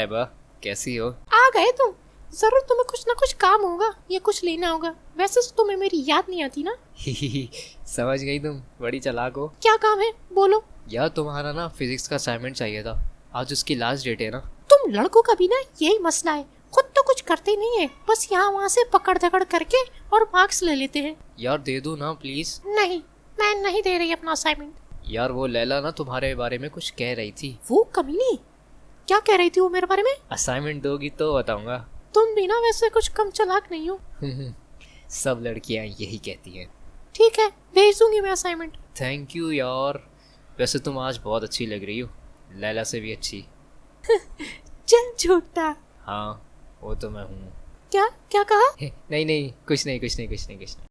साहिबा, कैसी हो? आ गए तुम। जरूर तुम्हें कुछ ना कुछ काम होगा या कुछ लेना होगा। वैसे तो तुम्हें मेरी याद नहीं आती ना। समझ गई तुम, बड़ी चालाक हो। क्या काम है बोलो। यार तुम्हारा ना फिजिक्स का असाइनमेंट चाहिए था, आज उसकी लास्ट डेट है ना। तुम लड़कों का भी ना यही मसला है, खुद तो कुछ करते नहीं है, बस यहाँ वहाँ से पकड़ दकड़ करके और मार्क्स ले लेते हैं। यार दे दो ना प्लीज। नहीं, मैं नहीं दे रही अपना असाइनमेंट। यार वो लैला ना तुम्हारे बारे में कुछ कह रही थी। वो कमीनी क्या कह रही थी वो मेरे बारे में? असाइनमेंट दोगी तो बताऊंगा। तुम भी ना वैसे कुछ कम चालाक नहीं हो। सब लड़कियां यही कहती हैं। ठीक है, भेज दूंगी मैं असाइनमेंट। थैंक यू यार, वैसे तुम आज बहुत अच्छी लग रही हो, लैला से भी अच्छी। चल झूठा। हाँ वो तो मैं हूँ। क्या क्या कहा? नहीं नहीं, कुछ नहीं कुछ नहीं कुछ नहीं कुछ नहीं।